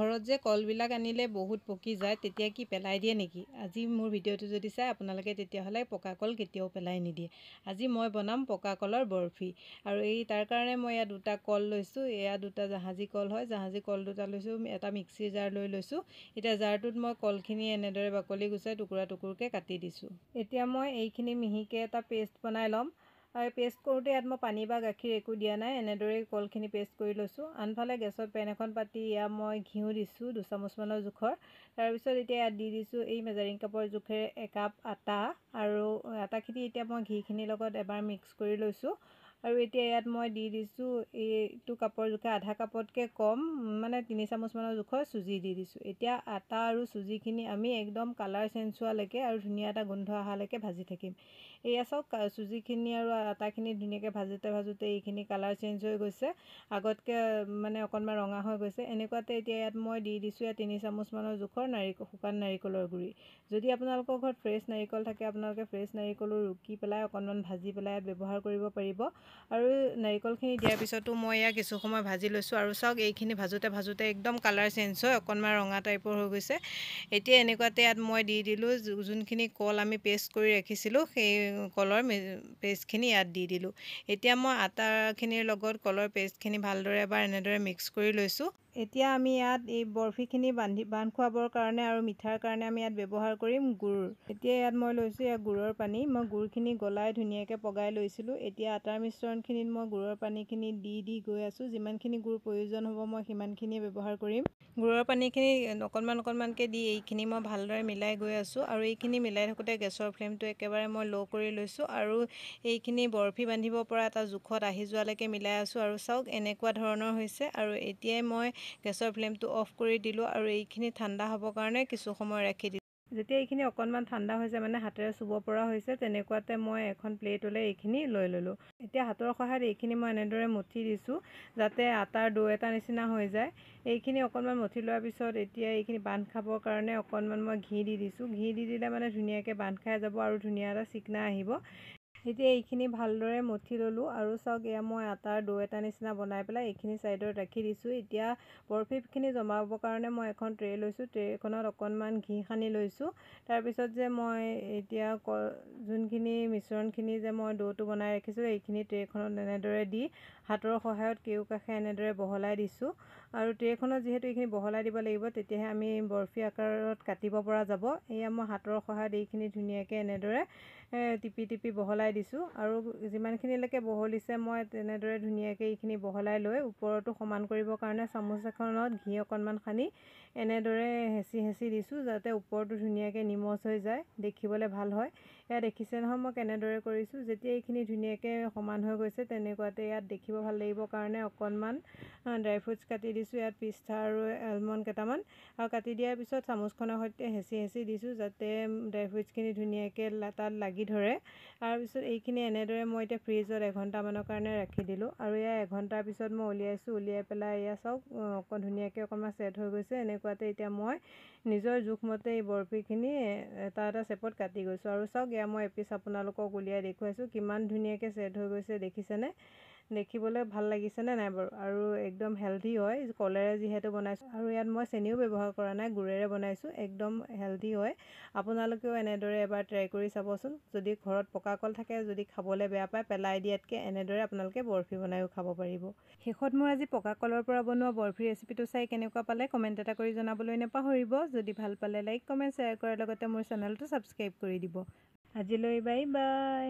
ঘৰত যে কলবিলাক আনিলে বহুত পকি যায় তেতিয়া কি পেলাই দিয়ে নেকি? আজি মোৰ ভিডিঅ'টো যদি চাই আপোনালোকে তেতিয়াহ'লে পকা কল কেতিয়াও পেলাই নিদিয়ে। আজি মই বনাম পকা কলৰ বৰফি আৰু তাৰ কাৰণে মই ইয়াত দুটা কল লৈছোঁ। এয়া দুটা জাহাজী কল হয়, জাহাজী কল দুটা লৈছোঁ। এটা মিক্সিৰ জাৰ লৈ লৈছোঁ। এতিয়া জাৰটোত মই কলখিনি এনেদৰে বাকলি গুচাই টুকুৰা টুকুৰকৈ কাটি দিছোঁ। এতিয়া মই এইখিনি মিহিকৈ এটা পেষ্ট বনাই ল'ম। আৰু পেষ্ট কৰোঁতে ইয়াত মই পানী বা গাখীৰ একো দিয়া নাই, এনেদৰেই কলখিনি পেষ্ট কৰি লৈছোঁ। আনফালে গেছত পেন এখন পাতি ইয়াত মই ঘিউ দিছোঁ 2 চামুচমানৰ জোখৰ। তাৰপিছত এতিয়া ইয়াত দি দিছোঁ এই মেজাৰিং কাপৰ জোখেৰে 1 কাপ আটা, আৰু আটাখিনি এতিয়া মই ঘিখিনিৰ লগত এবাৰ মিক্স কৰি লৈছোঁ। আৰু এতিয়া ইয়াত মই দি দিছোঁ এইটো কাপৰ জোখে আধা কাপতকৈ কম, মানে 3 চামুচমানৰ জোখৰ চুজি দি দিছোঁ। এতিয়া আটা আৰু চুজিখিনি আমি একদম কালাৰ চেঞ্জ হোৱালৈকে আৰু ধুনীয়া এটা গোন্ধ অহালৈকে ভাজি থাকিম। এয়া চাওক, চুজিখিনি আৰু আটাখিনি ধুনীয়াকৈ ভাজোঁতে এইখিনি কালাৰ চেঞ্জ হৈ গৈছে, আগতকৈ মানে অকণমান ৰঙা হৈ গৈছে। এনেকুৱাতে এতিয়া ইয়াত মই দি দিছোঁ 3 চামুচমানৰ জোখৰ শুকান নাৰিকলৰ গুড়ি। যদি আপোনালোকৰ ঘৰত ফ্ৰেছ নাৰিকল থাকে, আপোনালোকে ফ্ৰেছ নাৰিকলো ৰুকি পেলাই অকণমান ভাজি পেলাই ইয়াত ব্যৱহাৰ কৰিব পাৰিব। আৰু নাৰিকলখিনি দিয়াৰ পিছতো মই ইয়াক কিছু সময় ভাজি লৈছোঁ। আৰু চাওক, এইখিনি ভাজোঁতে একদম কালাৰ চেঞ্জ হৈ অকণমান ৰঙা টাইপৰ হৈ গৈছে। এতিয়া এনেকুৱাতে ইয়াত মই দি দিলোঁ যোনখিনি কল আমি পেষ্ট কৰি ৰাখিছিলোঁ, সেই কলৰ পেষ্টখিনি ইয়াত দি দিলোঁ। এতিয়া মই আটাখিনিৰ লগত কলৰ পেষ্টখিনি ভালদৰে এবাৰ এনেদৰে মিক্স কৰি লৈছোঁ। এতিয়া আমি ইয়াত এই বৰফিখিনি বান্ধ খুৱাবৰ কাৰণে আৰু মিঠাৰ কাৰণে আমি ইয়াত ব্যৱহাৰ কৰিম গুড়। এতিয়া ইয়াত মই লৈছোঁ গুড়ৰ পানী। মই গুড়খিনি গলাই ধুনীয়াকৈ পগাই লৈছিলোঁ। এতিয়া আটাৰ মিশ্ৰণখিনিত মই গুড়ৰ পানীখিনি দি গৈ আছোঁ। যিমানখিনি গুড় প্ৰয়োজন হ'ব মই সিমানখিনিয়ে ব্যৱহাৰ কৰিম। গুড়ৰ পানীখিনি অকণমানকৈ দি এইখিনি মই ভালদৰে মিলাই গৈ আছোঁ। আৰু এইখিনি মিলাই থাকোঁতে গেছৰ ফ্লেমটো একেবাৰে মই ল' কৰি লৈছোঁ। আৰু এইখিনি বৰফি বান্ধিব পৰা এটা জোখত আহি যোৱালৈকে মিলাই আছোঁ। আৰু চাওক, এনেকুৱা ধৰণৰ হৈছে। আৰু এতিয়াই মই গেছৰ ফ্লেমটো অফ কৰি দিলোঁ আৰু এইখিনি ঠাণ্ডা হ'বৰ কাৰণে কিছু সময় ৰাখি দিলোঁ। যেতিয়া এইখিনি অকণমান ঠাণ্ডা হৈছে, মানে হাতেৰে চুব পৰা হৈছে, তেনেকুৱাতে মই এখন প্লেটলৈ এইখিনি লৈ ল'লোঁ। এতিয়া হাতৰ সহায়ত এইখিনি মই এনেদৰে মঠি দিছোঁ যাতে আটাৰ ডো এটা নিচিনা হৈ যায়। এইখিনি অকণমান মঠি লোৱাৰ পিছত এতিয়া এইখিনি বান্ধ খাবৰ কাৰণে অকণমান মই ঘি দি দিছোঁ। ঘি দি দিলে মানে ধুনীয়াকৈ বান্ধ খাই যাব আৰু ধুনীয়া এটা চিকনা আহিব। এতিয়া এইখিনি ভালদৰে মঠি ল'লোঁ। আৰু চাওক, এয়া মই আটাৰ ডো এটা নিচিনা বনাই পেলাই এইখিনি ছাইডত ৰাখি দিছোঁ। এতিয়া বৰফিখিনি জমাবৰ কাৰণে মই এখন ট্ৰে লৈছোঁ। ট্ৰেখনত অকণমান ঘি সানি লৈছোঁ। তাৰপিছত যে মই এতিয়া যোনখিনি মিশ্ৰণখিনি যে মই ডোটো বনাই ৰাখিছোঁ, এইখিনি ট্ৰেখনত এনেদৰে দি হাতৰ সহায়ত কেওকাষে এনেদৰে বহলাই দিছোঁ। আৰু ট্ৰেখনত যিহেতু এইখিনি বহলাই দিব লাগিব, তেতিয়াহে আমি বৰফি আকাৰত কাটিব পৰা যাব। এয়া মই হাতৰ সহায়ত এইখিনি ধুনীয়াকৈ এনেদৰে টিপি বহলাই দিছোঁ। আৰু যিমানখিনিলৈকে বহলিছে মই তেনেদৰে ধুনীয়াকৈ এইখিনি বহলাই লৈ ওপৰতো সমান কৰিবৰ কাৰণে চামুচ এখনত ঘি অকণমান সানি এনেদৰে হেঁচি দিছোঁ যাতে ওপৰটো ধুনীয়াকৈ নিমজ হৈ যায়, দেখিবলৈ ভাল হয়। এয়া দেখিছে নহয় মই কেনেদৰে কৰিছোঁ। যেতিয়া এইখিনি ধুনীয়াকৈ সমান হৈ গৈছে, তেনেকুৱাতে ইয়াত দেখিব ভাল লাগিবৰ কাৰণে অকণমান ড্ৰাই ফ্ৰুটছ কাটি দিছোঁ। ইয়াত পিস্তা আৰু এলমণ্ড কেইটামান, আৰু কাটি দিয়াৰ পিছত চামুচখনৰ সৈতে হেঁচি দিছোঁ যাতে ড্ৰাই ফ্ৰুটছখিনি ধুনীয়াকৈ তাত লাগি ধৰে। তাৰপিছত এইখিনি এনেদৰে মই এতিয়া ফ্ৰিজত 1 ঘণ্টামানৰ কাৰণে ৰাখি দিলোঁ। আৰু এয়া 1 ঘণ্টাৰ পিছত মই উলিয়াইছোঁ। উলিয়াই পেলাই এয়া চাওক, ধুনীয়াকৈ অকণমান ছেট হৈ গৈছে। এনেকুৱাতে এতিয়া মই নিজৰ জোখমতে এই বৰফিখিনি এটা চেপত কাটি গৈছোঁ। আৰু চাওক, এয়া মই এপিচ আপোনালোকক উলিয়াই দেখুৱাইছোঁ কিমান ধুনীয়াকৈ ছেট হৈ গৈছে, দেখিছেনে? দেখিবলৈ ভাল লাগিছেনে নাই বাৰু? আৰু একদম হেল্ডি হয়, কলেৰে যিহেতু বনাইছোঁ। আৰু ইয়াত মই চেনিও ব্যৱহাৰ কৰা নাই, গুড়েৰে বনাইছোঁ। একদম হেল্ডি হয়। আপোনালোকেও এনেদৰে এবাৰ ট্ৰাই কৰি চাবচোন। যদি ঘৰত পকা কল থাকে, যদি খাবলৈ বেয়া পায়, পেলাই দিয়াতকৈ এনেদৰে আপোনালোকে বৰফি বনাইও খাব পাৰিব। শেষত মোৰ আজি পকা কলৰ পৰা বনোৱা বৰফি ৰেচিপিটো চাই কেনেকুৱা পালে কমেণ্ট এটা কৰি জনাবলৈ নাপাহৰিব। যদি ভাল পালে লাইক, কমেণ্ট, শ্বেয়াৰ কৰাৰ লগতে মোৰ চেনেলটো ছাবস্ক্ৰাইব কৰি দিব। আজিলৈ বাই বাই।